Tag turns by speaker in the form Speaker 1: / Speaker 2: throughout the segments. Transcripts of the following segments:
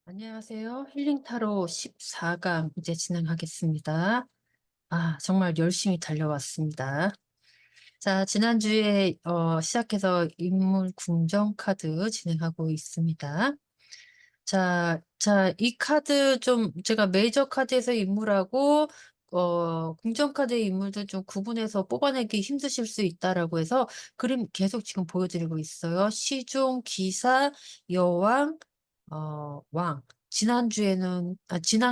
Speaker 1: 안녕하세요. 힐링 타로 14강 이제 진행하겠습니다. 정말 열심히 달려왔습니다. 자, 지난주에 시작해서 인물 궁정 카드 진행하고 있습니다. 이 카드 좀 제가 메이저 카드에서 인물하고 궁정 카드의 인물들 좀 구분해서 뽑아내기 힘드실 수 있다라고 해서 그림 계속 지금 보여드리고 있어요. 시종, 기사, 여왕, 왕. 지난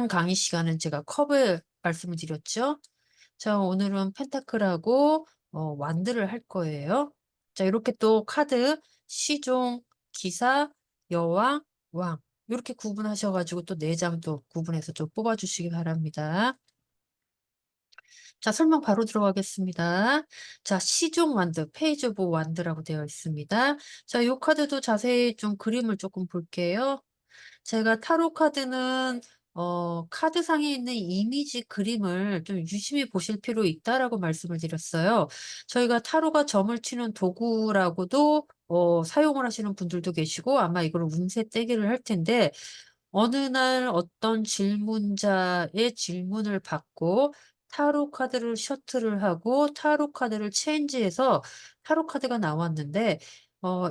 Speaker 1: 강의 시간은 제가 컵을 말씀을 드렸죠. 자, 오늘은 펜타클하고 완드를 할 거예요. 자, 이렇게 또 카드 시종, 기사, 여왕, 왕 이렇게 구분하셔가지고 또 네 장 또 구분해서 좀 뽑아주시기 바랍니다. 자, 설명 바로 들어가겠습니다. 자, 시종 완드, 페이지 오브 완드라고 되어 있습니다. 자, 이 카드도 자세히 좀 그림을 조금 볼게요. 제가 타로 카드는 카드상에 있는 이미지 그림을 좀 유심히 보실 필요 있다라고 말씀을 드렸어요. 저희가 타로가 점을 치는 도구라고도 사용을 하시는 분들도 계시고 아마 이걸 운세 떼기를 할 텐데 어느 날 어떤 질문자의 질문을 받고 타로 카드를 셔틀을 하고 타로 카드를 체인지해서 타로 카드가 나왔는데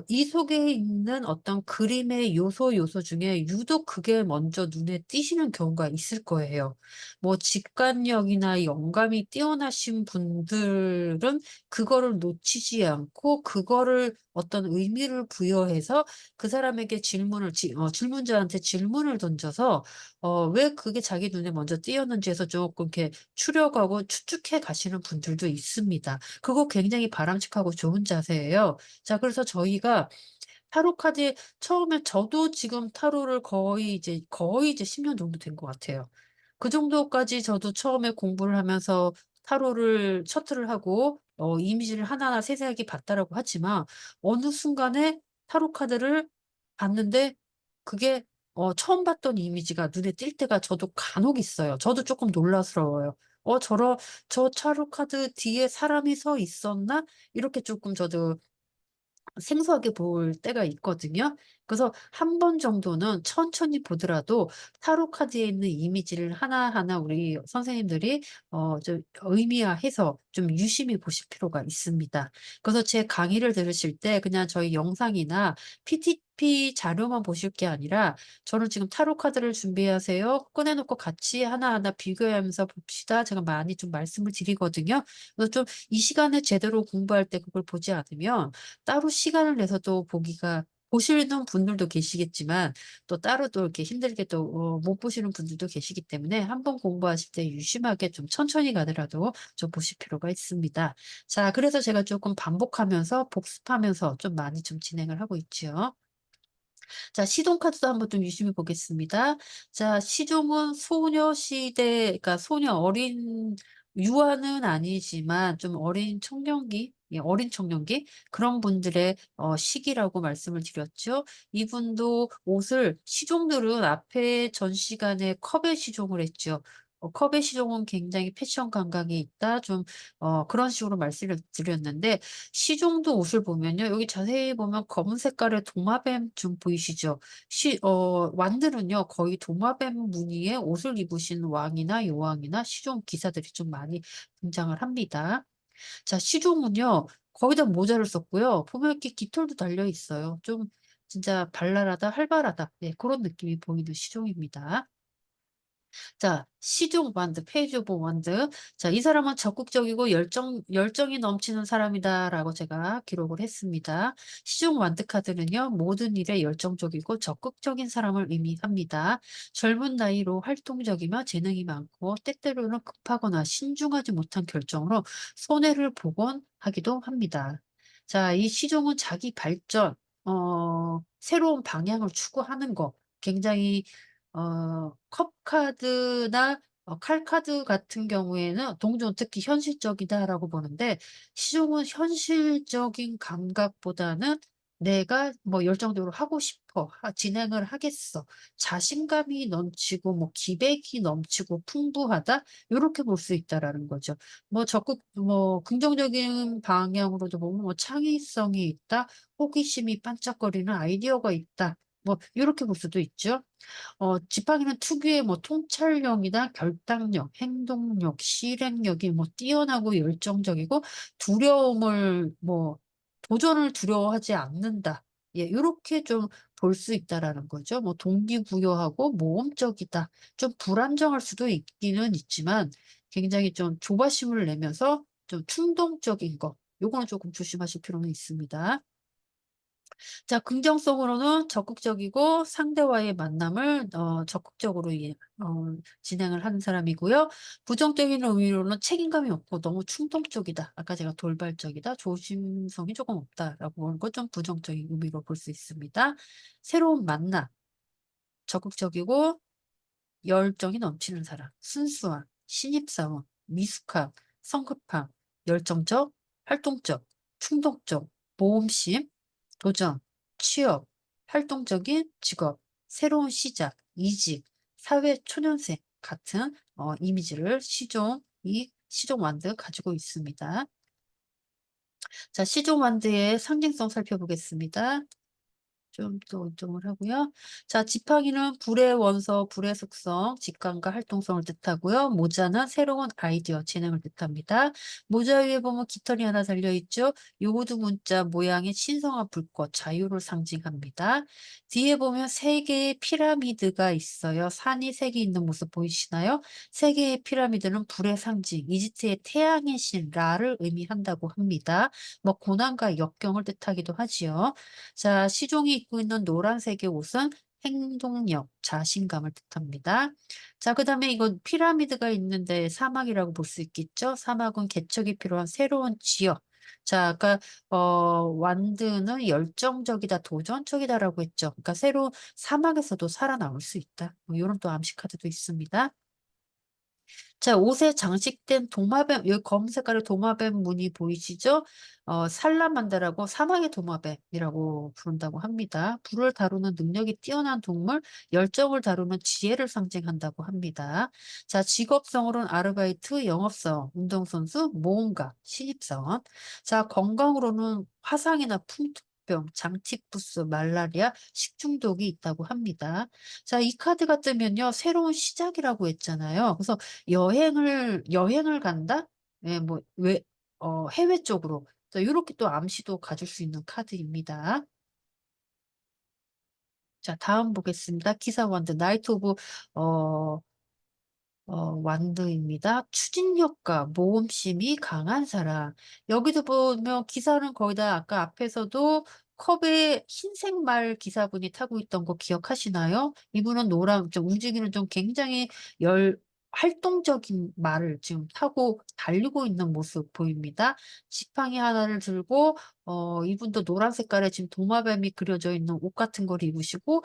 Speaker 1: 이 속에 있는 어떤 그림의 요소 중에 유독 그게 먼저 눈에 띄시는 경우가 있을 거예요. 뭐 직관력이나 영감이 뛰어나신 분들은 그거를 놓치지 않고 그거를 어떤 의미를 부여해서 그 사람에게 질문자한테 질문을 던져서 왜 그게 자기 눈에 먼저 띄었는지 해서 조금 이렇게 추려가고 추측해 가시는 분들도 있습니다. 그거 굉장히 바람직하고 좋은 자세예요. 자, 그래서 저희가 타로 카드 처음에 저도 지금 타로를 거의 이제 10년 정도 된 것 같아요. 그 정도까지 저도 처음에 공부를 하면서 타로를 셔틀을 하고 이미지를 하나하나 세세하게 봤다라고 하지만 어느 순간에 타로 카드를 봤는데 그게 처음 봤던 이미지가 눈에 띌 때가 저도 간혹 있어요. 저도 조금 놀라스러워요. 저 타로 카드 뒤에 사람이 서 있었나? 이렇게 조금 저도 생소하게 볼 때가 있거든요. 그래서 한 번 정도는 천천히 보더라도 타로 카드에 있는 이미지를 하나하나 우리 선생님들이 좀 의미화해서 좀 유심히 보실 필요가 있습니다. 그래서 제 강의를 들으실 때 그냥 저희 영상이나 PPT 자료만 보실 게 아니라 저는 지금 타로 카드를 준비하세요. 꺼내 놓고 같이 하나하나 비교하면서 봅시다. 제가 많이 좀 말씀을 드리거든요. 그래서 좀 이 시간에 제대로 공부할 때 그걸 보지 않으면 따로 시간을 내서 또 보시는 분들도 계시겠지만 또 따로 또 이렇게 힘들게 또 못 보시는 분들도 계시기 때문에 한 번 공부하실 때 유심하게 좀 천천히 가더라도 좀 보실 필요가 있습니다. 자, 그래서 제가 조금 반복하면서 복습하면서 좀 많이 좀 진행을 하고 있죠. 자, 시동 카드도 한번 좀 유심히 보겠습니다. 자, 시종은 소녀시대, 그러니까 유아는 아니지만 좀 어린 청년기, 예, 어린 청년기 그런 분들의 시기라고 말씀을 드렸죠. 이분도 옷을 시종들은 앞에 전 시간에 컵의 시종을 했죠. 컵의 시종은 굉장히 패션 감각이 있다. 좀 그런 식으로 말씀을 드렸는데 시종도 옷을 보면요. 여기 자세히 보면 검은 색깔의 도마뱀 좀 보이시죠? 완들은요. 거의 도마뱀 무늬의 옷을 입으신 왕이나 여왕이나 시종 기사들이 좀 많이 등장을 합니다. 자, 시종은요. 거의 다 모자를 썼고요. 보면 이렇게 깃털도 달려 있어요. 좀 진짜 발랄하다, 활발하다. 네, 그런 느낌이 보이는 시종입니다. 자, 시종 완드, 페이지 오브 완드. 자, 이 사람은 적극적이고 열정이 넘치는 사람이다라고 제가 기록을 했습니다. 시종 완드 카드는요, 모든 일에 열정적이고 적극적인 사람을 의미합니다. 젊은 나이로 활동적이며 재능이 많고 때때로는 급하거나 신중하지 못한 결정으로 손해를 보곤 하기도 합니다. 자, 이 시종은 자기 발전, 새로운 방향을 추구하는 거 굉장히 컵 카드나 칼 카드 같은 경우에는 동전 특히 현실적이다라고 보는데 시종은 현실적인 감각보다는 '내가 뭐 열정적으로 하고 싶어. 진행을 하겠어.' 자신감이 넘치고 뭐 기백이 넘치고 풍부하다 요렇게 볼 수 있다라는 거죠. 뭐 긍정적인 방향으로도 보면 뭐 창의성이 있다, 호기심이 반짝거리는 아이디어가 있다. 뭐 요렇게 볼 수도 있죠. 지팡이는 특유의 뭐 통찰력이나 결단력, 행동력, 실행력이 뭐 뛰어나고 열정적이고 두려움을 뭐 도전을 두려워하지 않는다. 예, 요렇게 좀 볼 수 있다라는 거죠. 뭐 동기부여하고 모험적이다. 좀 불안정할 수도 있기는 있지만 굉장히 좀 조바심을 내면서 좀 충동적인 거 요거는 조금 조심하실 필요는 있습니다. 자, 긍정성으로는 적극적이고 상대와의 만남을 적극적으로 진행을 하는 사람이고요. 부정적인 의미로는 책임감이 없고 너무 충동적이다. 아까 제가 돌발적이다, 조심성이 조금 없다라고 하는 건 좀 부정적인 의미로 볼 수 있습니다. 새로운 만남, 적극적이고 열정이 넘치는 사람, 순수함, 신입사원, 미숙함, 성급함, 열정적, 활동적, 충동적, 모험심, 도전, 취업, 활동적인 직업, 새로운 시작, 이직, 사회 초년생 같은 이미지를 시종 완드 가지고 있습니다. 자, 시종 완드의 상징성 살펴보겠습니다. 좀 더 인정을 하고요. 자, 지팡이는 불의 원소, 불의 속성, 직감과 활동성을 뜻하고요. 모자는 새로운 아이디어, 재능을 뜻합니다. 모자 위에 보면 깃털이 하나 달려 있죠. 요거도 문자 모양의 신성한 불꽃, 자유를 상징합니다. 뒤에 보면 세 개의 피라미드가 있어요. 산이 세 개 있는 모습 보이시나요? 세 개의 피라미드는 불의 상징, 이집트의 태양의 신 라를 의미한다고 합니다. 뭐 고난과 역경을 뜻하기도 하지요. 자, 시종이 입고 있는 노란색의 옷은 행동력, 자신감을 뜻합니다. 자, 그다음에 이건 피라미드가 있는데 사막이라고 볼 수 있겠죠? 사막은 개척이 필요한 새로운 지역. 자, 아까 완드는 열정적이다, 도전적이다라고 했죠. 그러니까 새로 사막에서도 살아남을 수 있다. 뭐 요런 또 암시 카드도 있습니다. 자, 옷에 장식된 도마뱀, 여기 검은 색깔의 도마뱀 무늬 보이시죠? 살라만다라고 사막의 도마뱀이라고 부른다고 합니다. 불을 다루는 능력이 뛰어난 동물, 열정을 다루는 지혜를 상징한다고 합니다. 자, 직업성으로는 아르바이트, 영업사원, 운동선수, 모험가, 신입사원. 자, 건강으로는 화상이나 풍토병, 장티푸스, 말라리아, 식중독이 있다고 합니다. 자, 이 카드가 뜨면요, 새로운 시작이라고 했잖아요. 그래서 여행을 간다? 예, 뭐 해외 쪽으로. 자, 요렇게 또 암시도 가질 수 있는 카드입니다. 자, 다음 보겠습니다. 기사 원드 나이트 오브 어 완드입니다. 추진력과 모험심이 강한 사람. 여기도 보면 기사는 거의 다 아까 앞에서도 컵에 흰색 말 기사분이 타고 있던 거 기억하시나요? 이분은 노랑 좀 움직이는 좀 굉장히 열 활동적인 말을 지금 타고 달리고 있는 모습 보입니다. 지팡이 하나를 들고 이분도 노란 색깔의 지금 도마뱀이 그려져 있는 옷 같은 걸 입으시고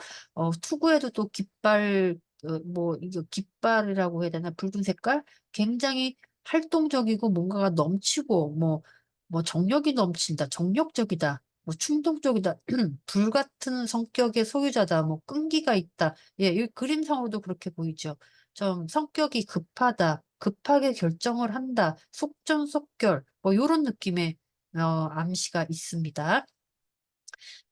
Speaker 1: 투구에도 또 깃발 뭐 이게 깃발이라고 해야 되나 붉은 색깔? 굉장히 활동적이고 뭔가가 넘치고 뭐 정력이 넘친다, 정력적이다, 뭐 충동적이다, 불 같은 성격의 소유자다, 뭐 끈기가 있다. 예, 이 그림상으로도 그렇게 보이죠. 좀 성격이 급하다, 급하게 결정을 한다, 속전속결 뭐 요런 느낌의 암시가 있습니다.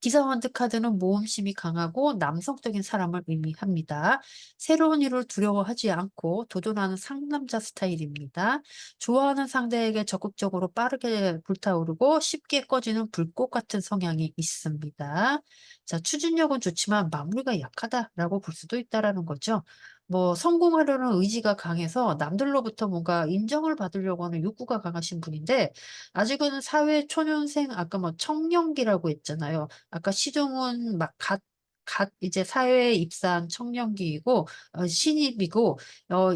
Speaker 1: 기사원드 카드는 모험심이 강하고 남성적인 사람을 의미합니다. 새로운 일을 두려워하지 않고 도전하는 상남자 스타일입니다. 좋아하는 상대에게 적극적으로 빠르게 불타오르고 쉽게 꺼지는 불꽃 같은 성향이 있습니다. 자, 추진력은 좋지만 마무리가 약하다라고 볼 수도 있다라는 거죠. 뭐 성공하려는 의지가 강해서 남들로부터 뭔가 인정을 받으려고 하는 욕구가 강하신 분인데 아직은 사회 초년생 아까 뭐 청년기라고 했잖아요. 아까 시종은 막 갓 이제 사회에 입사한 청년기이고 신입이고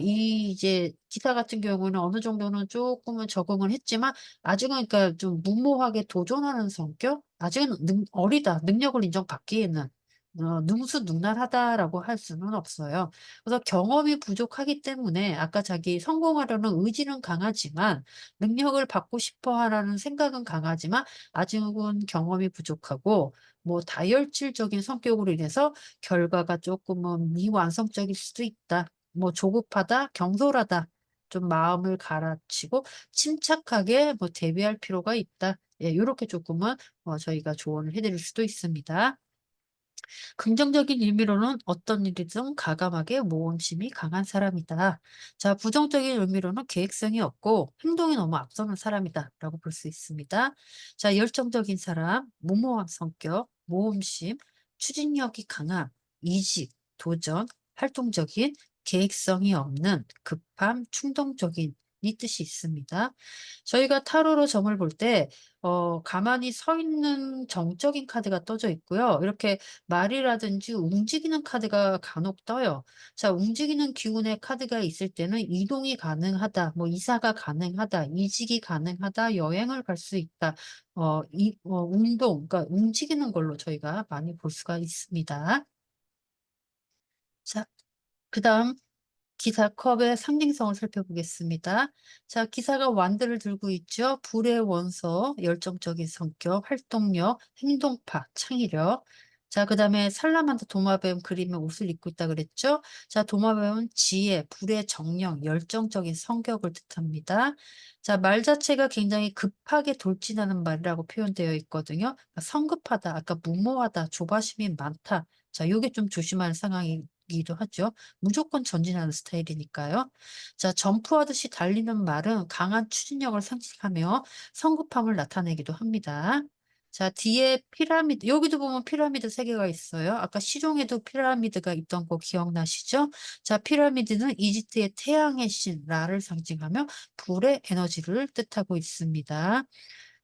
Speaker 1: 이 이제 기사 같은 경우는 어느 정도는 쪼끔은 적응을 했지만 아직은 그러니까 좀 무모하게 도전하는 성격? 아직은 어리다. 능력을 인정받기에는. 능수능란하다라고 할 수는 없어요. 그래서 경험이 부족하기 때문에 아까 자기 성공하려는 의지는 강하지만 능력을 받고 싶어 하라는 생각은 강하지만 아직은 경험이 부족하고 뭐 다혈질적인 성격으로 인해서 결과가 조금은 미완성적일 수도 있다. 뭐 조급하다, 경솔하다. 좀 마음을 가라앉히고 침착하게 뭐 대비할 필요가 있다. 예, 요렇게 조금은 저희가 조언을 해 드릴 수도 있습니다. 긍정적인 의미로는 어떤 일이든 가감하게 모험심이 강한 사람이다. 자, 부정적인 의미로는 계획성이 없고 행동이 너무 앞서는 사람이다. 라고 볼 수 있습니다. 자, 열정적인 사람, 무모한 성격, 모험심, 추진력이 강함, 이직, 도전, 활동적인, 계획성이 없는, 급함, 충동적인 이 뜻이 있습니다. 저희가 타로로 점을 볼 때, 가만히 서 있는 정적인 카드가 떠져 있고요. 이렇게 말이라든지 움직이는 카드가 간혹 떠요. 자, 움직이는 기운의 카드가 있을 때는 이동이 가능하다, 뭐 이사가 가능하다, 이직이 가능하다, 여행을 갈 수 있다. 운동, 그러니까 움직이는 걸로 저희가 많이 볼 수가 있습니다. 자, 그다음 기사 컵의 상징성을 살펴보겠습니다. 자, 기사가 완드를 들고 있죠. 불의 원소, 열정적인 성격, 활동력, 행동파, 창의력. 자, 그다음에 살라만드 도마뱀 그림의 옷을 입고 있다 그랬죠. 자, 도마뱀은 지혜, 불의 정령, 열정적인 성격을 뜻합니다. 자, 말 자체가 굉장히 급하게 돌진하는 말이라고 표현되어 있거든요. 그러니까 성급하다, 아까 무모하다, 조바심이 많다. 자, 요게 좀 조심할 상황이기도 하죠. 무조건 전진하는 스타일이니까요. 자, 점프하듯이 달리는 말은 강한 추진력을 상징하며 성급함을 나타내기도 합니다. 자, 뒤에 피라미드, 여기도 보면 피라미드 세 개가 있어요. 아까 시종에도 피라미드가 있던 거 기억나시죠? 자, 피라미드는 이집트의 태양의 신 라를 상징하며 불의 에너지를 뜻하고 있습니다.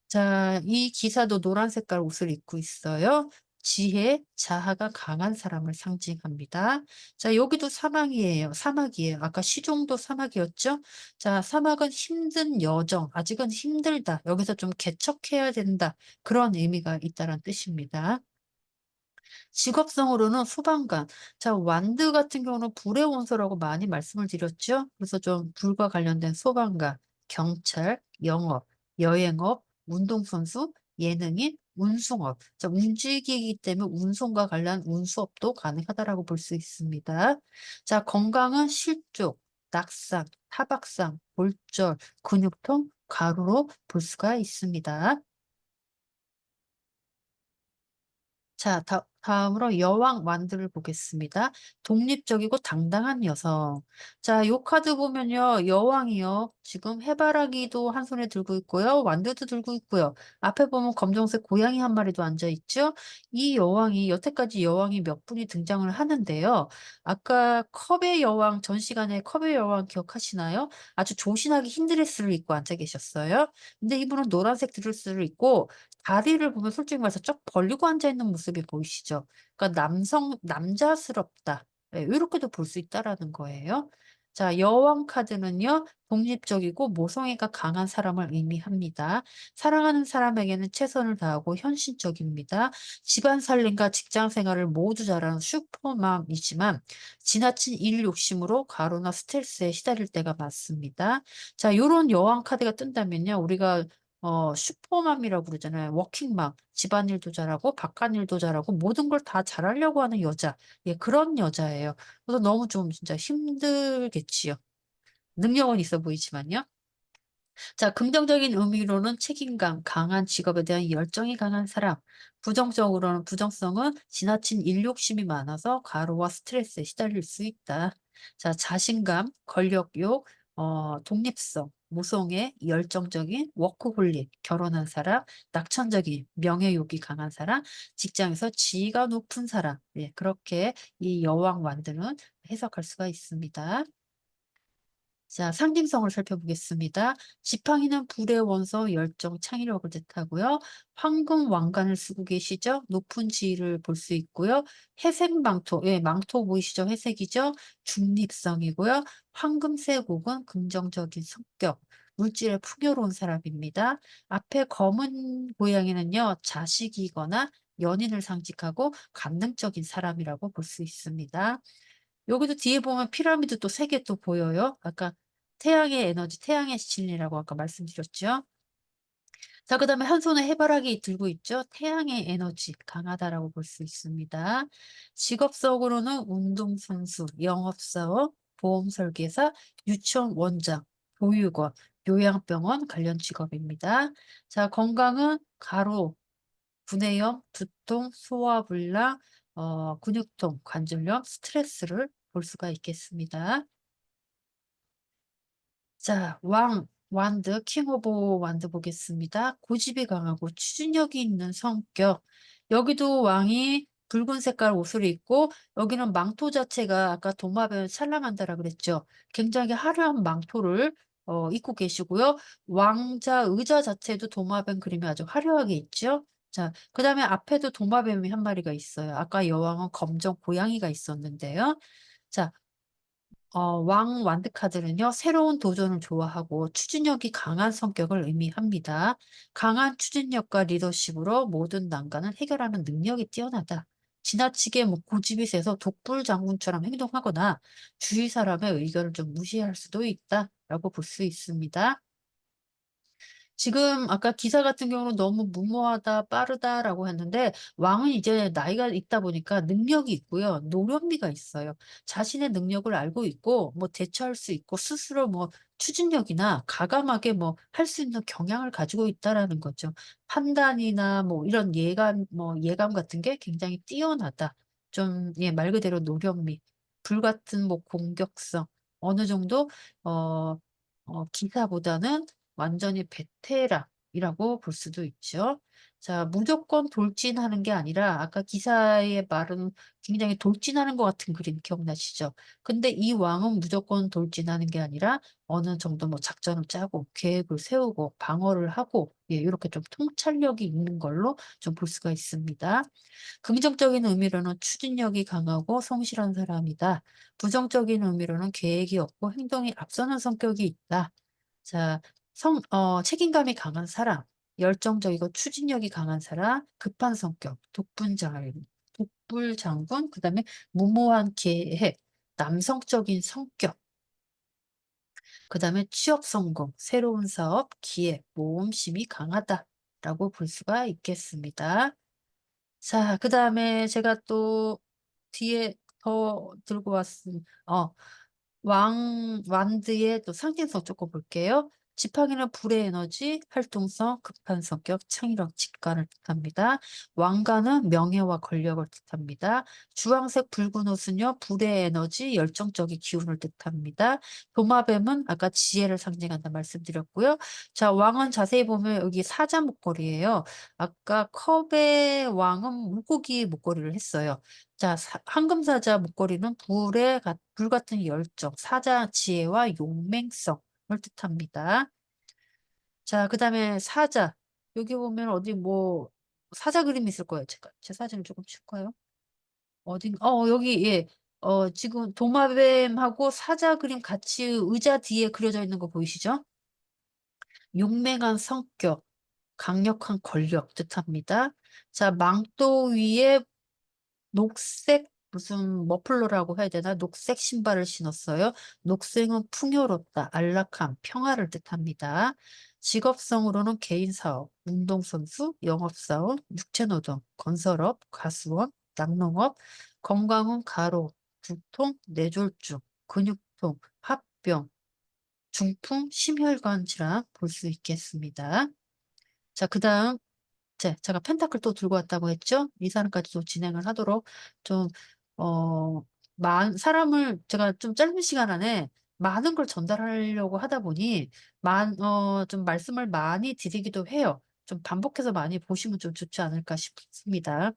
Speaker 1: 자, 이 기사도 노란 색깔 옷을 입고 있어요. 지혜, 자아가 강한 사람을 상징합니다. 자, 여기도 사막이에요. 사막이에요. 아까 시종도 사막이었죠? 자, 사막은 힘든 여정, 아직은 힘들다. 여기서 좀 개척해야 된다. 그런 의미가 있다는 뜻입니다. 직업성으로는 소방관. 자, 완드 같은 경우는 불의 원소라고 많이 말씀을 드렸죠. 그래서 좀 불과 관련된 소방관, 경찰, 영업, 여행업, 운동선수, 예능인, 운송업. 자, 움직이기 때문에 운송과 관련 운수업도 가능하다라고 볼 수 있습니다. 자, 건강은 실족, 낙상, 타박상, 골절, 근육통, 과로로 볼 수가 있습니다. 자, 다음으로 여왕 완드를 보겠습니다. 독립적이고 당당한 여성. 자, 요 카드 보면요. 여왕이요. 지금 해바라기도 한 손에 들고 있고요. 완드도 들고 있고요. 앞에 보면 검정색 고양이 한 마리도 앉아 있죠. 이 여왕이 여태까지 여왕이 몇 분이 등장을 하는데요. 아까 컵의 여왕 전 시간에 컵의 여왕 기억하시나요? 아주 조신하게 흰 드레스를 입고 앉아 계셨어요. 근데 이분은 노란색 드레스를 입고 다리를 보면 솔직히 말해서 쭉 벌리고 앉아 있는 모습이 보이시죠? 그러니까 남자스럽다. 예, 요렇게도 볼 수 있다라는 거예요. 자, 여왕 카드는요. 독립적이고 모성애가 강한 사람을 의미합니다. 사랑하는 사람에게는 최선을 다하고 현실적입니다. 집안 살림과 직장 생활을 모두 잘하는 슈퍼맘이지만 지나친 일 욕심으로 과로나 스트레스에 시달릴 때가 많습니다. 자, 요런 여왕 카드가 뜬다면요. 우리가 슈퍼맘이라고 그러잖아요. 워킹맘. 집안일도 잘하고 바깥일도 잘하고 모든 걸 다 잘하려고 하는 여자. 예, 그런 여자예요. 그래서 너무 좀 진짜 힘들겠지요. 능력은 있어 보이지만요. 자, 긍정적인 의미로는 책임감, 강한 직업에 대한 열정이 강한 사람. 부정적으로는 부정성은 지나친 일 욕심이 많아서 과로와 스트레스에 시달릴 수 있다. 자, 자신감, 권력욕, 독립성, 모성애, 열정적인 워크홀릭, 결혼한 사람, 낙천적인 명예욕이 강한 사람, 직장에서 지위가 높은 사람. 예, 그렇게 이 여왕 완드는 해석할 수가 있습니다. 자, 상징성을 살펴보겠습니다. 지팡이는 불의 원소, 열정, 창의력을 뜻하고요. 황금 왕관을 쓰고 계시죠? 높은 지위를 볼 수 있고요. 회색 망토, 예, 망토 보이시죠? 회색이죠? 중립성이고요. 황금색 옥은 긍정적인 성격, 물질에 풍요로운 사람입니다. 앞에 검은 고양이는요, 자식이거나 연인을 상징하고 감능적인 사람이라고 볼 수 있습니다. 여기도 뒤에 보면 피라미드 또 3개 또 보여요. 아까 태양의 에너지, 태양의 진리라고 아까 말씀드렸죠. 자, 그다음에 한 손에 해바라기 들고 있죠. 태양의 에너지 강하다라고 볼 수 있습니다. 직업적으로는 운동선수, 영업사원, 보험설계사, 유치원 원장, 보육원, 요양병원 관련 직업입니다. 자, 건강은 가로, 구내염, 두통, 소화불량, 근육통, 관절염, 스트레스를 볼 수가 있겠습니다. 자, 완드, 킹 오브 완드 보겠습니다. 고집이 강하고 추진력이 있는 성격. 여기도 왕이 붉은 색깔 옷을 입고, 여기는 망토 자체가 아까 도마뱀 찰랑한다라 그랬죠. 굉장히 화려한 망토를 입고 계시고요. 왕자 의자 자체도 도마뱀 그림이 아주 화려하게 있죠. 자, 그다음에 앞에도 도마뱀이 한 마리가 있어요. 아까 여왕은 검정 고양이가 있었는데요. 자, 왕 완드 카드는요, 새로운 도전을 좋아하고 추진력이 강한 성격을 의미합니다. 강한 추진력과 리더십으로 모든 난관을 해결하는 능력이 뛰어나다. 지나치게 뭐 고집이 세서 독불 장군처럼 행동하거나 주위 사람의 의견을 좀 무시할 수도 있다라고 볼 수 있습니다. 지금 아까 기사 같은 경우는 "너무 무모하다. 빠르다."라고 했는데, 왕은 이제 나이가 있다 보니까 능력이 있고요. 노련미가 있어요. 자신의 능력을 알고 있고 뭐 대처할 수 있고 스스로 뭐 추진력이나 가감하게 뭐 할 수 있는 경향을 가지고 있다라는 거죠. 판단이나 뭐 이런 예감 같은 게 굉장히 뛰어나다. 좀, 예, 말 그대로 노련미, 불같은 뭐 공격성, 어느 정도 어 기사보다는 완전히 베테랑이라고 볼 수도 있죠. 자, 무조건 돌진하는 게 아니라 아까 기사의 말은 굉장히 돌진하는 것 같은 그림 기억나시죠? 근데 이 왕은 무조건 돌진하는 게 아니라 어느 정도 뭐 작전을 짜고 계획을 세우고 방어를 하고, 예, 요렇게 좀 통찰력이 있는 걸로 좀 볼 수가 있습니다. 긍정적인 의미로는 추진력이 강하고 성실한 사람이다. 부정적인 의미로는 계획이 없고 행동이 앞서는 성격이 있다. 자, 책임감이 강한 사람, 열정적이고 추진력이 강한 사람, 급한 성격, 독불장군, 그다음에 무모한 계획, 남성적인 성격, 그다음에 취업 성공, 새로운 사업, 기획, 모험심이 강하다라고 볼 수가 있겠습니다. 자, 그다음에 제가 또 뒤에 더 들고 왔음 완드의 또 상징성 조금 볼게요. 지팡이는 불의 에너지, 활동성, 급한 성격, 창의력, 직관을 뜻합니다. 왕관은 명예와 권력을 뜻합니다. 주황색 붉은 옷은요, 불의 에너지, 열정적인 기운을 뜻합니다. 도마뱀은 아까 지혜를 상징한다 말씀드렸고요. 자, 왕은 자세히 보면 여기 사자 목걸이에요. 아까 컵의 왕은 물고기 목걸이를 했어요. 자, 황금사자 목걸이는 불 같은 열정, 사자 지혜와 용맹성을 뜻합니다. 자, 그다음에 사자. 여기 보면 어디 뭐 사자 그림이 있을 거예요. 제 사진을 조금 치울까요? 여기, 예. 지금 도마뱀하고 사자 그림 같이 의자 뒤에 그려져 있는 거 보이시죠? 용맹한 성격, 강력한 권력 뜻합니다. 자, 망토 위에 녹색 무슨 머플러라고 해야 되나? 녹색 신발을 신었어요. 녹색은 풍요롭다, 안락함, 평화를 뜻합니다. 직업성으로는 개인사업, 운동선수, 영업사원, 육체노동, 건설업, 가수원, 낙농업, 건강은 가로, 두통, 뇌졸중, 근육통, 합병, 중풍, 심혈관 질환 볼 수 있겠습니다. 자, 그다음 제가 펜타클 또 들고 왔다고 했죠? 이 사람까지도 진행을 하도록 좀, 어, 사람을 제가 좀 짧은 시간 안에 많은 걸 전달하려고 하다 보니, 좀 말씀을 많이 드리기도 해요. 좀 반복해서 많이 보시면 좀 좋지 않을까 싶습니다.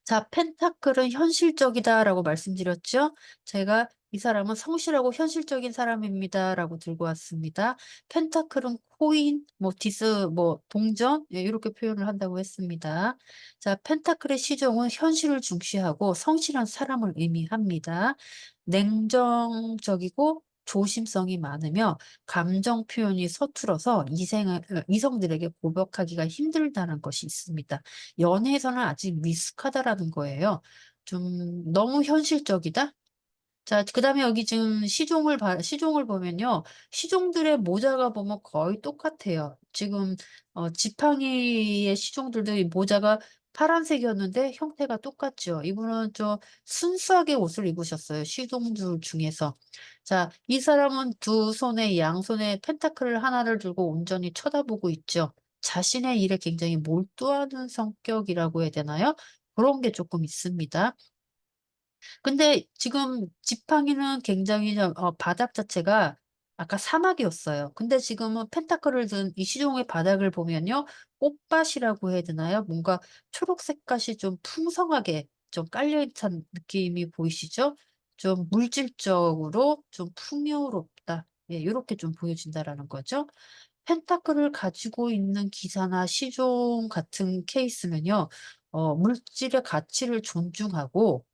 Speaker 1: 자, 펜타클은 현실적이다라고 말씀드렸죠? 제가 이 사람은 성실하고 현실적인 사람입니다라고 들고 왔습니다. 펜타클은 코인, 뭐 디스, 뭐 동전, 예, 이렇게 표현을 한다고 했습니다. 자, 펜타클의 시종은 현실을 중시하고 성실한 사람을 의미합니다. 냉정적이고 조심성이 많으며 감정 표현이 서툴어서 이성들에게 고백하기가 힘들다는 것이 있습니다. 연애에서는 아직 미숙하다라는 거예요. 좀 너무 현실적이다? 자, 그다음에 여기 지금 시종을 보면요. 시종들의 모자가 보면 거의 똑같아요. 지금 지팡이의 시종들도 이 모자가 파란색이었는데 형태가 똑같죠. 이분은 좀 순수하게 옷을 입으셨어요, 시종들 중에서. 자, 이 사람은 양손에 펜타클 하나를 들고 온전히 쳐다보고 있죠. 자신의 일에 굉장히 몰두하는 성격이라고 해야 되나요? 그런 게 조금 있습니다. 근데 지금 지팡이는 굉장히 바닥 자체가 아까 사막이었어요. 근데 지금은 펜타클을 든 이 시종의 바닥을 보면요. 꽃밭이라고 해야 되나요? 뭔가 초록색 갓이 좀 풍성하게 좀 깔려 있는 느낌이 보이시죠? 좀 물질적으로 좀 풍요롭다. 예, 요렇게 좀 보여진다라는 거죠. 펜타클을 가지고 있는 기사나 시종 같은 케이스면요. 물질의 가치를 존중하고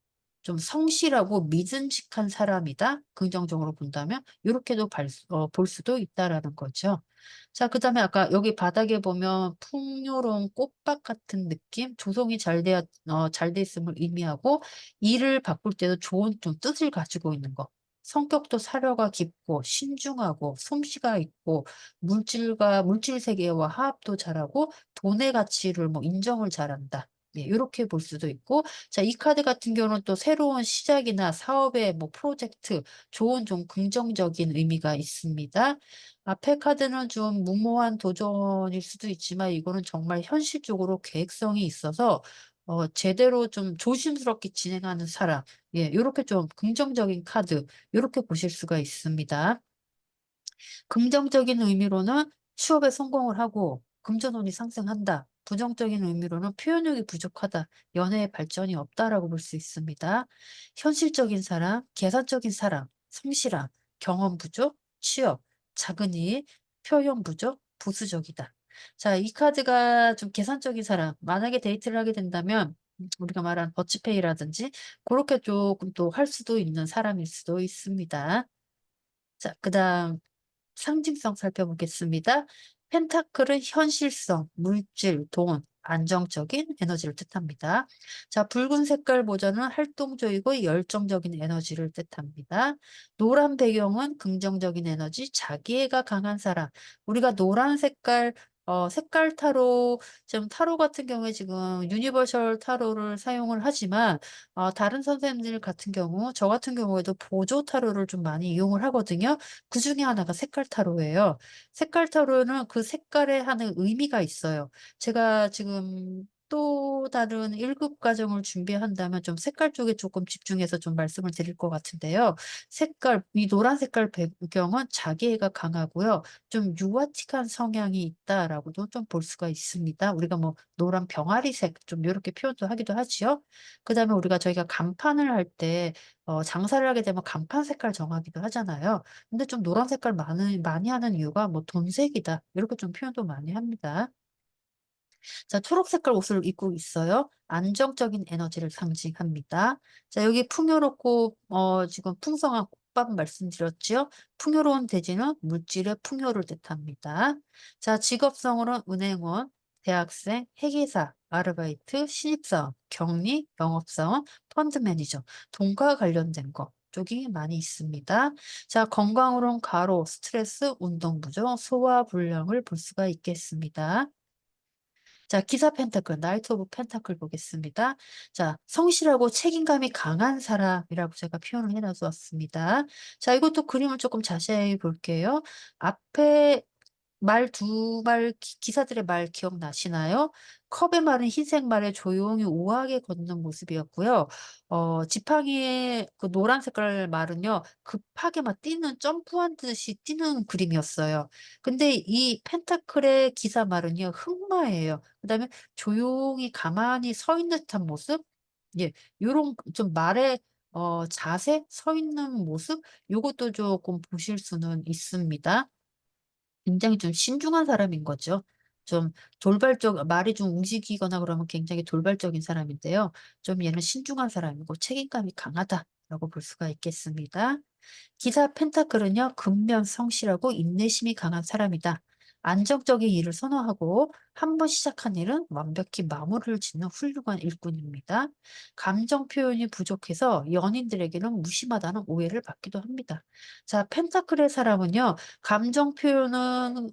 Speaker 1: 좀 성실하고 믿음직한 사람이다. 긍정적으로 본다면 요렇게도 볼 수도 있다라는 거죠. 자, 그다음에 아까 여기 바닥에 보면 풍요로운 꽃밭 같은 느낌, 조성이 잘 돼 있음을 의미하고 일을 바꿀 때도 좋은 좀 뜻을 가지고 있는 거. 성격도 사려가 깊고 신중하고 솜씨가 있고 물질 세계와 화합도 잘하고 돈의 가치를 뭐 인정을 잘한다. 예, 요렇게 볼 수도 있고, 자, 이 카드 같은 경우는 또 새로운 시작이나 사업의 뭐 프로젝트, 좋은 좀 긍정적인 의미가 있습니다. 앞에 카드는 좀 무모한 도전일 수도 있지만 이거는 정말 현실적으로 계획성이 있어서 제대로 좀 조심스럽게 진행하는 사람. 예, 요렇게 좀 긍정적인 카드, 요렇게 보실 수가 있습니다. 긍정적인 의미로는 취업에 성공을 하고 금전운이 상승한다. 부정적인 의미로는 표현력이 부족하다. 연애의 발전이 없다라고 볼 수 있습니다. 현실적인 사람, 계산적인 사람, 성실함, 경험 부족, 취업, 작은 일, 표현 부족, 보수적이다. 자, 이 카드가 좀 계산적인 사람, 만약에 데이트를 하게 된다면 우리가 말한 더치페이라든지 그렇게 조금 또 할 수도 있는 사람일 수도 있습니다. 자, 그다음 상징성 살펴보겠습니다. 펜타클은 현실성, 물질, 돈, 안정적인 에너지를 뜻합니다. 자, 붉은 색깔 모자는 활동적이고 열정적인 에너지를 뜻합니다. 노란 배경은 긍정적인 에너지, 자기애가 강한 사람. 우리가 노란 색깔 타로, 지금 타로 같은 경우에 지금 유니버셜 타로를 사용을 하지만 다른 선생님들 같은 경우, 저 같은 경우에도 보조 타로를 좀 많이 이용을 하거든요. 그중에 하나가 색깔 타로예요. 색깔 타로는 그 색깔에 하는 의미가 있어요. 제가 지금 또 다른 1급 과정을 준비한다면 좀 색깔 쪽에 조금 집중해서 좀 말씀을 드릴 것 같은데요. 이 노란 색깔 배경은 자기애가 강하고요. 좀 유아틱한 성향이 있다라고도 좀 볼 수가 있습니다. 우리가 뭐 노란 병아리색 좀 요렇게 표현도 하기도 하지요. 그다음에 저희가 간판을 할 때 장사를 하게 되면 간판 색깔 정하기도 하잖아요. 근데 좀 노란 색깔 많이 하는 이유가 뭐 "돈색이다." 이렇게 좀 표현도 많이 합니다. 자, 초록 색깔 옷을 입고 있어요. 안정적인 에너지를 상징합니다. 자, 여기 풍요롭고 지금 풍성한 꽃밭 말씀드렸지요. 풍요로운 대지는 물질의 풍요를 뜻합니다. 자, 직업성으로는 은행원, 대학생, 회계사, 아르바이트, 신입사원, 격리, 영업사원, 펀드 매니저, 돈과 관련된 것 쪽이 많이 있습니다. 자, 건강으로는 과로, 스트레스, 운동 부족, 소화 불량을 볼 수가 있겠습니다. 자, 기사 펜타클, 나이트 오브 펜타클 보겠습니다. 자, 성실하고 책임감이 강한 사람이라고 제가 표현을 해 놨었습니다. 자, 이것도 그림을 조금 자세히 볼게요. 앞에 두 말 기사들의 말 기억나시나요? 컵에 마른 흰색 말에 조용히 우아하게 걷는 모습이었고요. 지팡이의 그 노란 색깔 말은요. 급하게 막 점프한 듯이 뛰는 그림이었어요. 근데 이 펜타클의 기사 말은요. 흑마예요. 그다음에 조용히 가만히 서 있는 듯한 모습? 예. 요런 좀 말의 자세? 서 있는 모습? 요것도 조금 보실 수는 있습니다. 굉장히 좀 신중한 사람인 거죠. 좀 말이 좀 움직이거나 그러면 굉장히 돌발적인 사람인데요. 좀 얘는 신중한 사람이고 책임감이 강하다라고 볼 수가 있겠습니다. 기사 펜타클은요, 근면 성실하고 인내심이 강한 사람이다. 안정적인 일을 선호하고 한 번 시작한 일은 완벽히 마무리를 짓는 훌륭한 일꾼입니다. 감정 표현이 부족해서 연인들에게는 무심하다는 오해를 받기도 합니다. 자, 펜타클의 사람은요, 감정 표현은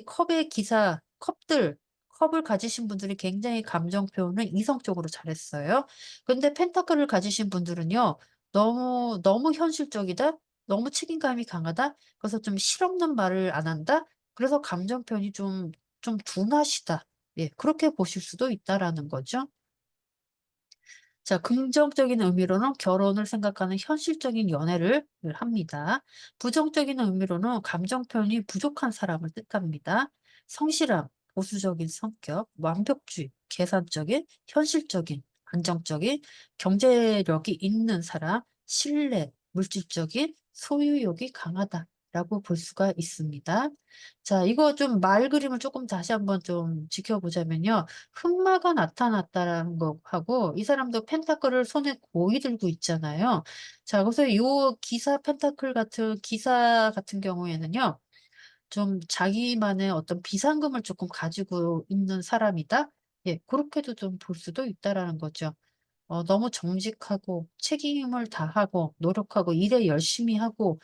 Speaker 1: 컵의 기사, 컵을 가지신 분들이 굉장히 감정 표현을 이성적으로 잘했어요. 근데 펜타클을 가지신 분들은요, 너무 현실적이다. 너무 책임감이 강하다. 그래서 좀 실없는 말을 안 한다. 그래서 감정 표현이 좀 둔하시다. 예, 그렇게 보실 수도 있다라는 거죠. 자, 긍정적인 의미로는 결혼을 생각하는 현실적인 연애를 합니다. 부정적인 의미로는 감정 표현이 부족한 사람을 뜻합니다. 성실함, 보수적인 성격, 완벽주의, 계산적인, 현실적인, 안정적인, 경제력이 있는 사람, 신뢰, 물질적인, 소유욕이 강하다라고 볼 수가 있습니다. 자, 이거 좀 말 그림을 조금 다시 한번 좀 지켜보자면요. 흑마가 나타났다라는 거하고 이 사람도 펜타클을 손에 고이 들고 있잖아요. 자, 그래서 요 기사 펜타클 같은 기사 같은 경우에는요. 좀 자기만의 어떤 비상금을 조금 가지고 있는 사람이다. 예, 그렇게도 좀 볼 수도 있다라는 거죠. 너무 정직하고 책임을 다하고 노력하고 일에 열심히 하고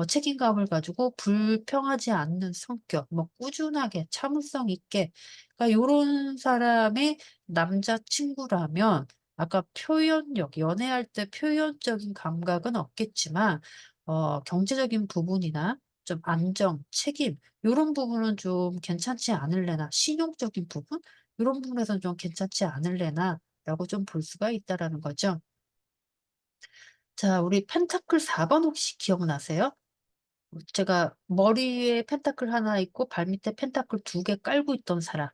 Speaker 1: 책임감을 가지고 불평하지 않는 성격, 뭐 꾸준하게 참을성 있게 그러니까 요런 사람의 남자친구라면 아까 표현력, 연애할 때 표현적인 감각은 없겠지만 경제적인 부분이나 좀 안정, 책임 요런 부분은 좀 괜찮지 않을래나 신용적인 부분 요런 부분에서는 좀 괜찮지 않을래나 라고 좀 볼 수가 있다라는 거죠. 자, 우리 펜타클 4번 혹시 기억나세요? 제가 머리에 펜타클 하나 있고 발밑에 펜타클 2개 깔고 있던 사람.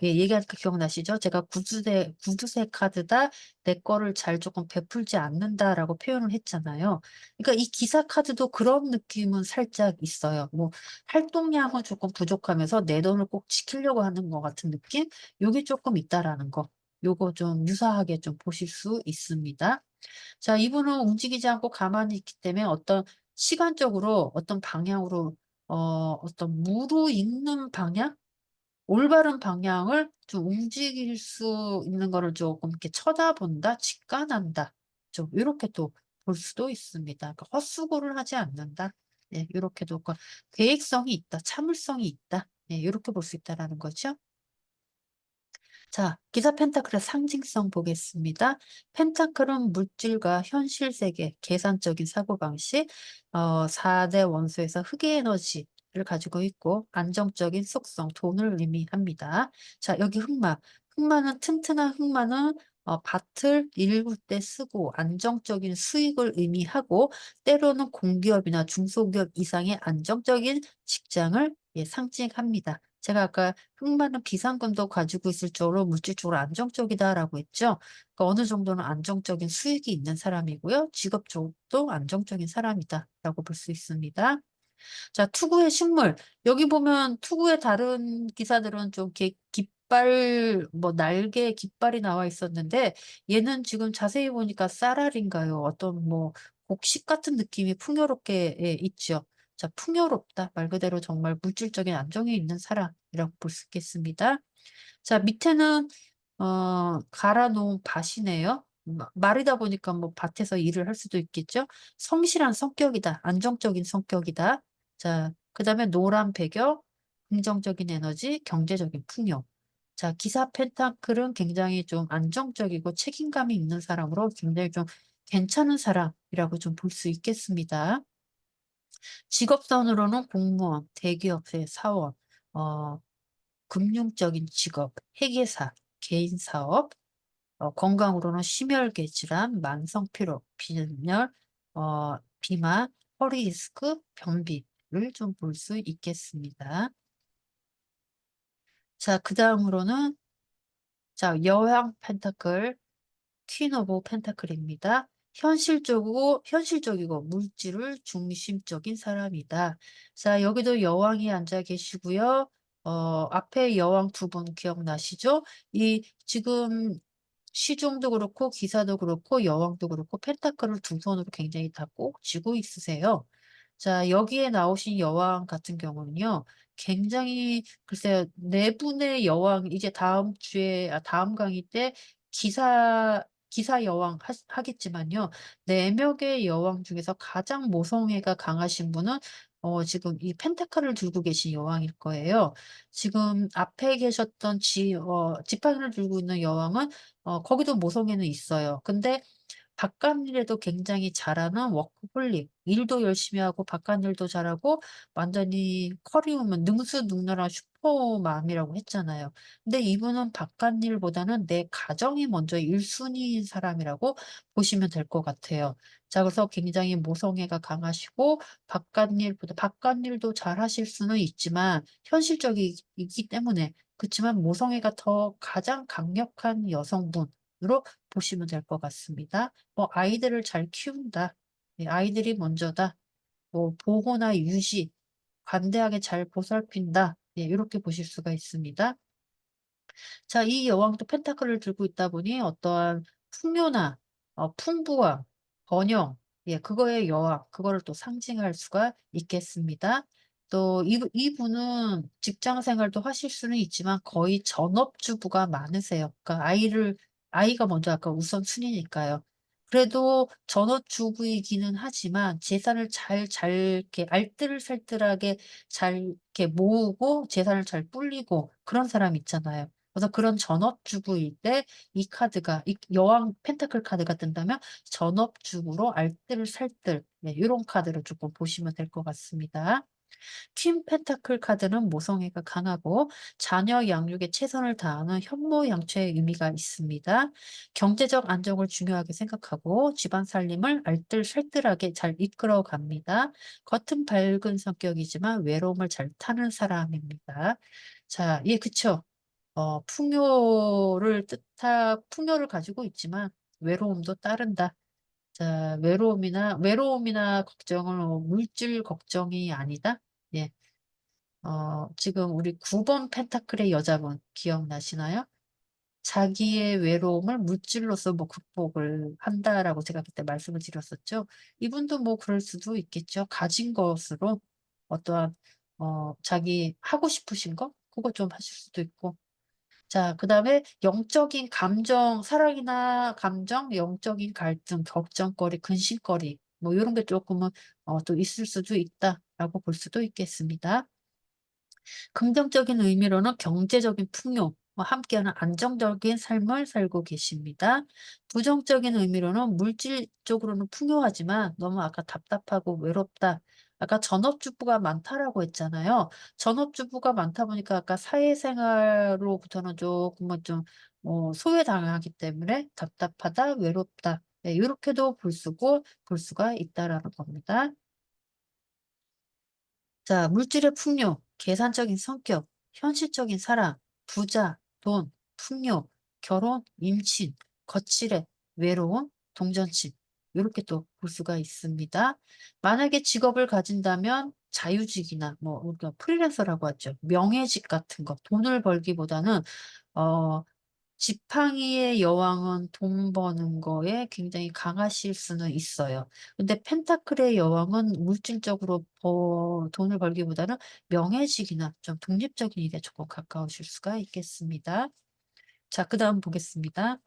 Speaker 1: 예, 얘기하니까 기억나시죠? 제가 "구두쇠 카드다. 내 거를 잘 조금 베풀지 않는다."라고 표현을 했잖아요. 그러니까 이 기사 카드도 그런 느낌은 살짝 있어요. 뭐 활동량은 조금 부족하면서 내 돈을 꼭 지키려고 하는 것 같은 느낌? 요게 쪼끔 있다라는 거. 요거 좀 유사하게 좀 보실 수 있습니다. 자, 이분은 움직이지 않고 가만히 있기 때문에 어떤 시간적으로 어떤 방향으로 어떤 무르익는 방향? 올바른 방향을 좀 움직일 수 있는 거를 조금 이렇게 쳐다본다, 직관한다. 좀 요렇게 또 볼 수도 있습니다. 그러니까 헛수고를 하지 않는다. 예, 요렇게도 계획성이 있다, 참을성이 있다. 예, 요렇게 볼 수 있다라는 거죠. 자, 기사 펜타클의 상징성 보겠습니다. 펜타클은 물질과 현실 세계, 계산적인 사고방식, 4대 원소에서 흑의 에너지를 가지고 있고, 안정적인 속성, 돈을 의미합니다. 자, 여기 흑마. 흑마는 튼튼한 흑마는 밭을 일굴 때 쓰고 안정적인 수익을 의미하고, 때로는 공기업이나 중소기업 이상의 안정적인 직장을 예, 상징합니다. 제가 아까 흑마는 비상금도 가지고 있을 정도로 물질적으로 안정적이다라고 했죠. 그러니까 어느 정도는 안정적인 수익이 있는 사람이고요. 직업적으로도 안정적인 사람이다라고 볼 수 있습니다. 자, 투구의 식물. 여기 보면 투구의 다른 기사들은 좀 이렇게 깃발 뭐 날개 깃발이 나와 있었는데 얘는 지금 자세히 보니까 쌀알인가요? 어떤 뭐 곡식 같은 느낌이 풍요롭게 예 있죠. 자, 풍요롭다 말 그대로 정말 물질적인 안정이 있는 사람이라고 볼 수 있겠습니다. 자, 밑에는 갈아 놓은 밭이네요. 마르다 보니까 뭐 밭에서 일을 할 수도 있겠죠. 성실한 성격이다. 안정적인 성격이다. 자, 그다음에 노란 배경, 긍정적인 에너지, 경제적인 풍요. 자, 기사 펜타클은 굉장히 좀 안정적이고 책임감이 있는 사람으로 굉장히 좀 괜찮은 사람이라고 좀 볼 수 있겠습니다. 직업선으로는 공무원, 대기업의 사원, 어 금융적인 직업, 회계사, 개인 사업, 건강으로는 심혈계 질환, 만성 피로, 빈혈, 비만, 허리 디스크, 변비를 좀 볼 수 있겠습니다. 자, 그다음으로는 자, 여왕 펜타클 퀸 오브 펜타클입니다. 현실적이고 물질을 중심적인 사람이다. 자, 여기도 여왕이 앉아 계시고요. 앞에 여왕 두 분 기억나시죠? 이 지금 시중도 그렇고 기사도 그렇고 여왕도 그렇고 펜타클을 두 손으로 굉장히 다 꼭 쥐고 있으세요. 자, 여기에 나오신 여왕 같은 경우는요. 굉장히 글쎄요. 네 분의 여왕 이제 다음 주에 다음 강의 때 기사 여왕 하겠지만요. 네 명의 여왕 중에서 가장 모성애가 강하신 분은 지금 이 펜타클을 들고 계신 여왕일 거예요. 지금 앞에 계셨던 지팡이를 들고 있는 여왕은 거기도 모성애는 있어요. 근데 바깥일에도 굉장히 잘하는 워커홀릭, 일도 열심히 하고 바깥일도 잘하고 완전히 커리우먼 능수능란한 슈퍼맘이라고 했잖아요. 근데 이분은 바깥일보다는 내 가정이 먼저 1순위인 사람이라고 보시면 될 것 같아요. 자, 그래서 굉장히 모성애가 강하시고 바깥일도 잘하실 수는 있지만 현실적이기 때문에 그치만 모성애가 더 가장 강력한 여성분으로 보시면 될 것 같습니다. 뭐 아이들을 잘 키운다. 네, 아이들이 먼저다. 뭐 보호나 유지, 관대하게 잘 보살핀다. 네, 이렇게 보실 수가 있습니다. 자, 이 여왕도 펜타클을 들고 있다 보니 어떠한 풍요나 풍부함, 번영, 예, 그거의 여왕, 그거를 또 상징할 수가 있겠습니다. 또 이분은 직장 생활도 하실 수는 있지만 거의 전업주부가 많으세요. 그러니까 아이가 먼저 아까 우선순위니까요. 그래도 전업주부이기는 하지만 재산을 이렇게 알뜰살뜰하게 잘 이렇게 모으고 재산을 잘 불리고 그런 사람 있잖아요. 그래서 그런 전업주부일 때 이 카드가 이 여왕 펜타클 카드가 뜬다면 전업주부로 알뜰살뜰, 네, 요런 카드를 조금 보시면 될 것 같습니다. 퀸 펜타클 카드는 모성애가 강하고 자녀 양육에 최선을 다하는 현모양처의 의미가 있습니다. 경제적 안정을 중요하게 생각하고 집안 살림을 알뜰살뜰하게 잘 이끌어 갑니다. 겉은 밝은 성격이지만 외로움을 잘 타는 사람입니다. 자, 예, 그쵸. 풍요를 가지고 있지만 외로움도 따른다. 자, 외로움이나 걱정은 물질 걱정이 아니다. 예. 지금 우리 9번 펜타클의 여자분 기억나시나요? 자기의 외로움을 물질로서 뭐 극복을 한다라고 제가 그때 말씀을 드렸었죠. 이분도 뭐 그럴 수도 있겠죠. 가진 것으로 어떠한 자기 하고 싶으신 거 그거 좀 하실 수도 있고. 자, 그다음에 영적인 감정, 사랑이나 감정, 영적인 갈등, 걱정거리, 근심거리 뭐 요런 게 조금은 또 있을 수도 있다라고 볼 수도 있겠습니다. 긍정적인 의미로는 경제적인 풍요, 뭐 함께하는 안정적인 삶을 살고 계십니다. 부정적인 의미로는 물질적으로는 풍요하지만 너무 아까 답답하고 외롭다. 아까 전업주부가 많다라고 했잖아요. 전업주부가 많다 보니까 아까 사회생활로부터는 조금은 좀 소외당하기 때문에 답답하다, 외롭다. 네, 이렇게도 볼 수가 있다라는 겁니다. 자, 물질의 풍요, 계산적인 성격, 현실적인 사랑, 부자, 돈, 풍요, 결혼, 임신, 거칠애, 외로움, 동전심. 이렇게 또 볼 수가 있습니다. 만약에 직업을 가진다면 자유직이나 뭐 우리가 프리랜서라고 하죠. 명예직 같은 거, 돈을 벌기보다는 어, 지팡이의 여왕은 돈 버는 거에 굉장히 강하실 수는 있어요. 근데 펜타클의 여왕은 물질적으로 돈을 벌기보다는 명예직이나 좀 독립적인 일에 조금 가까우실 수가 있겠습니다. 자, 그다음 보겠습니다.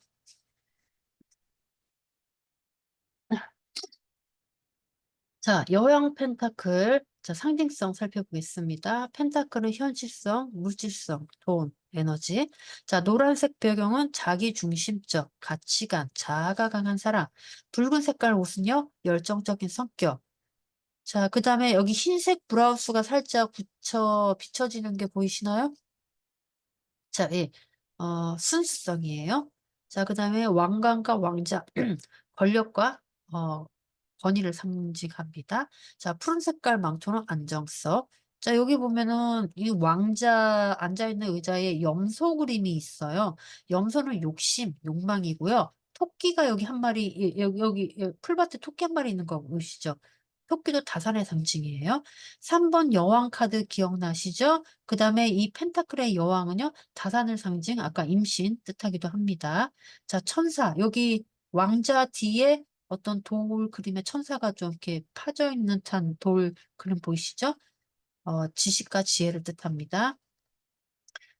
Speaker 1: 자, 여왕 펜타클. 자, 상징성 살펴보겠습니다. 펜타클은 현실성, 물질성, 돈, 에너지. 자, 노란색 배경은 자기중심적, 가치관, 자아가 강한 사람. 붉은 색깔 옷은요, 열정적인 성격. 자, 그 다음에 여기 흰색 브라우스가 살짝 비춰지는 게 보이시나요? 자, 예. 순수성이에요. 자, 그 다음에 왕관과 왕자, 권력과 어, 권위를 상징합니다. 자, 푸른 색깔 망토는 안정성. 자, 여기 보면은 이 왕자 앉아있는 의자에 염소 그림이 있어요. 염소는 욕심, 욕망이고요. 토끼가 여기 한 마리, 풀밭에 토끼 한 마리 있는 거 보이시죠? 토끼도 다산의 상징이에요. 3번 여왕 카드 기억나시죠? 그 다음에 이 펜타클의 여왕은요, 다산을 상징, 아까 임신 뜻하기도 합니다. 자, 천사. 여기 왕자 뒤에 어떤 돌 그림에 천사가 좀 이렇게 파져 있는 듯한 돌 그림 보이시죠? 지식과 지혜를 뜻합니다.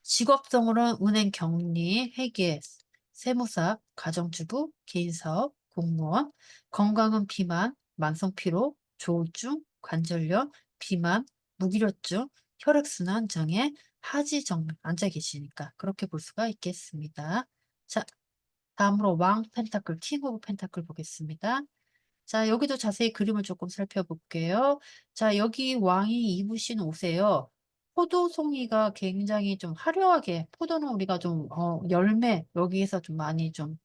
Speaker 1: 직업성으로는 은행 경리, 회계, 세무사, 가정주부, 개인사업, 공무원, 건강은 비만, 만성피로, 조울증, 관절염, 비만, 무기력증, 혈액순환 장애, 하지정맥 앉아 계시니까 그렇게 볼 수가 있겠습니다. 자, 다음으로 왕 펜타클, 킹 오브 펜타클 보겠습니다. 자, 여기도 자세히 그림을 조금 살펴볼게요. 자, 여기 왕이 입으신 옷에요. 포도송이가 굉장히 좀 화려하게, 포도는 우리가 좀, 열매, 여기에서 좀 많이 좀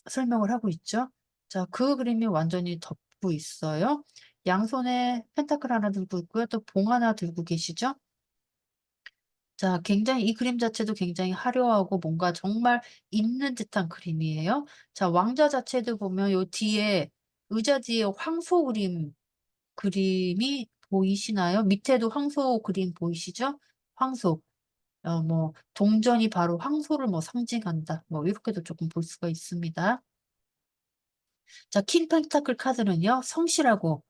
Speaker 1: 설명을 하고 있죠. 자, 그 그림이 완전히 덮고 있어요. 양손에 펜타클 하나 들고 있고요. 또 봉 하나 들고 계시죠? 자, 굉장히 이 그림 자체도 굉장히 화려하고 뭔가 정말 있는 듯한 그림이에요. 자, 왕자 자체도 보면 요 뒤에 의자 뒤에 황소 그림이 보이시나요? 밑에도 황소 그림 보이시죠? 황소. 뭐 동전이 바로 황소를 뭐 상징한다. 뭐 이렇게도 조금 볼 수가 있습니다. 자, 킹 펜타클 카드는요. 성실하고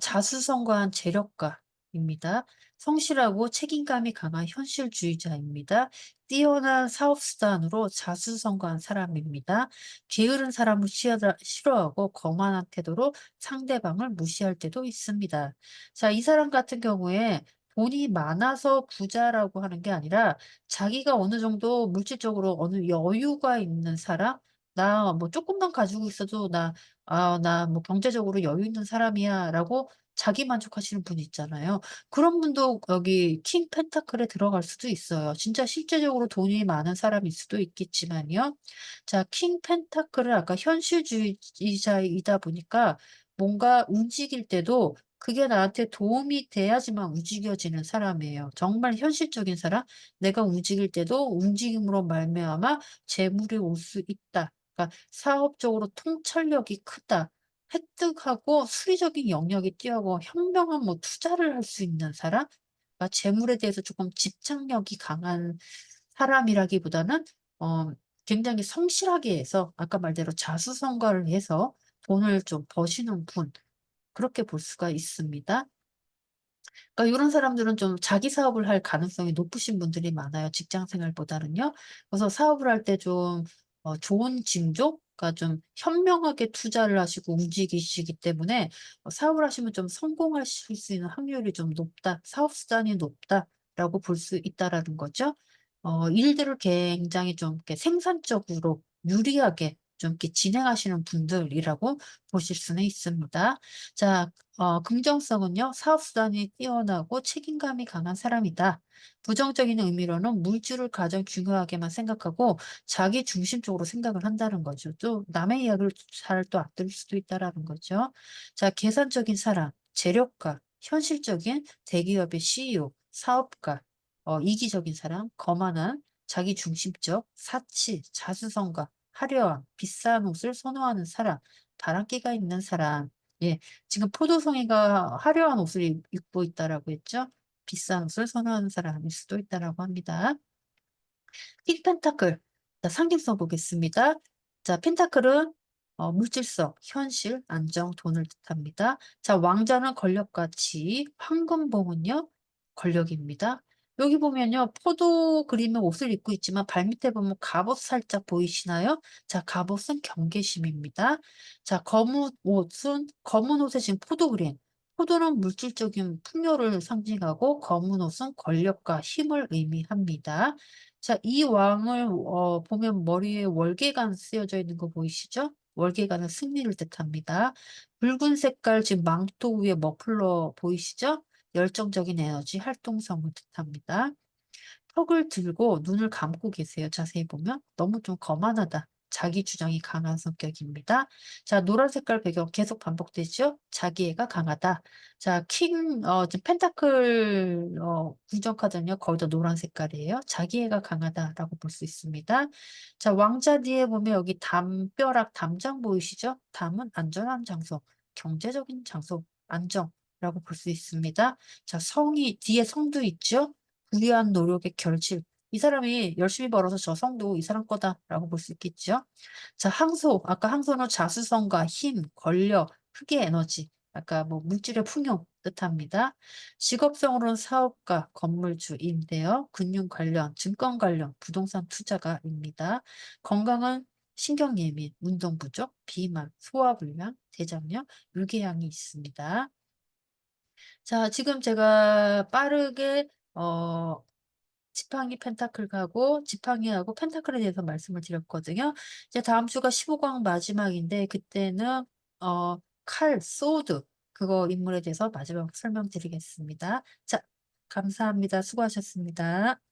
Speaker 1: 자수성가한 재력가입니다. 성실하고 책임감이 강한 현실주의자입니다. 뛰어난 사업수단으로 자수성가한 사람입니다. 게으른 사람을 싫어하고 거만한 태도로 상대방을 무시할 때도 있습니다. 자, 이 사람 같은 경우에 돈이 많아서 부자라고 하는 게 아니라 자기가 어느 정도 물질적으로 어느 여유가 있는 사람, 나 뭐 조금만 가지고 있어도 나 뭐 경제적으로 여유 있는 사람이야라고 자기 만족하시는 분 있잖아요. 그런 분도 여기 킹 펜타클에 들어갈 수도 있어요. 진짜 실제적으로 돈이 많은 사람일 수도 있겠지만요. 자, 킹 펜타클은 아까 현실주의자이다 보니까 뭔가 움직일 때도 그게 나한테 도움이 돼야지만 움직여지는 사람이에요. 정말 현실적인 사람, 내가 움직일 때도 움직임으로 말미암아 재물이 올 수 있다. 그러니까 사업적으로 통찰력이 크다. 획득하고 수리적인 영역이 뛰어고 현명한 뭐 투자를 할 수 있는 사람? 그러니까 재물에 대해서 조금 집착력이 강한 사람이라기보다는 어 굉장히 성실하게 해서 아까 말대로 자수성가를 해서 돈을 좀 버시는 분, 그렇게 볼 수가 있습니다. 그러니까 요런 사람들은 좀 자기 사업을 할 가능성이 높으신 분들이 많아요, 직장 생활보다는요. 그래서 사업을 할 때 좀 좋은 징조? 그러니까 좀 현명하게 투자를 하시고 움직이시기 때문에 사업을 하시면 좀 성공하실 수 있는 확률이 좀 높다, 사업 수단이 높다라고 볼 수 있다라는 거죠. 일들을 굉장히 좀 이렇게 생산적으로 유리하게 좀 이렇게 진행하시는 분들이라고 보실 수는 있습니다. 자, 긍정성은요, 사업 수단이 뛰어나고 책임감이 강한 사람이다. 부정적인 의미로는 물질을 가장 중요하게만 생각하고 자기 중심적으로 생각을 한다는 거죠. 또 남의 이야기를 잘 또 안 들을 수도 있다라는 거죠. 자, 계산적인 사람, 재력가, 현실적인 대기업의 CEO, 사업가, 이기적인 사람, 거만한, 자기 중심적, 사치, 자수성가, 화려함, 비싼 옷을 선호하는 사람, 바람기가 있는 사람. 예. 지금 포도송이가 화려한 옷을 입고 있다라고 했죠. 비싼 옷을 선호하는 사람일 수도 있다라고 합니다. 픽 펜타클. 자, 상징성 보겠습니다. 자, 펜타클은 물질성, 현실, 안정, 돈을 뜻합니다. 자, 왕자는 권력과 지위, 황금봉은요, 권력입니다. 여기 보면요, 포도 그림의 옷을 입고 있지만 발밑에 보면 갑옷 살짝 보이시나요? 자, 갑옷은 경계심입니다. 자, 검은 옷에 지금 포도 그림. 포도는 물질적인 풍요를 상징하고 검은 옷은 권력과 힘을 의미합니다. 자, 이 왕을 보면 머리에 월계관 쓰여져 있는 거 보이시죠? 월계관은 승리를 뜻합니다. 붉은 색깔 지금 망토 위에 머플러 보이시죠? 열정적인 에너지, 활동성을 뜻합니다. 턱을 들고 눈을 감고 계세요. 자세히 보면 너무 좀 거만하다. 자기 주장이 강한 성격입니다. 자, 노란 색깔 배경 계속 반복되죠? 자기애가 강하다. 자, 지금 펜타클 궁정 카드는요, 거의 다 노란 색깔이에요. 자기애가 강하다라고 볼 수 있습니다. 자, 왕자 뒤에 보면 여기 담벼락, 담장 보이시죠? 담은 안전한 장소, 경제적인 장소, 안정이라고 볼 수 있습니다. 자, 성이 뒤에 성도 있죠? 무리한 노력의 결실. 이 사람이 열심히 벌어서 저 성도 이 사람 거다라고 볼 수 있겠죠. 자, 항소. 아까 항소는 자수성가, 힘, 권력, 흑의 에너지. 아까 뭐 물질의 풍요 뜻합니다. 직업성으로는 사업가, 건물주인데요. 금융 관련, 증권 관련, 부동산 투자가입니다. 건강은 신경 예민, 운동 부족, 비만, 소화불량, 대장염, 유궤양이 있습니다. 자, 지금 제가 빠르게 어 지팡이 펜타클 가고 지팡이하고 펜타클에 대해서 말씀을 드렸거든요. 이제 다음 주가 15강 마지막인데 그때는 칼 소드 그거 인물에 대해서 마지막 설명드리겠습니다. 자 감사합니다. 수고하셨습니다.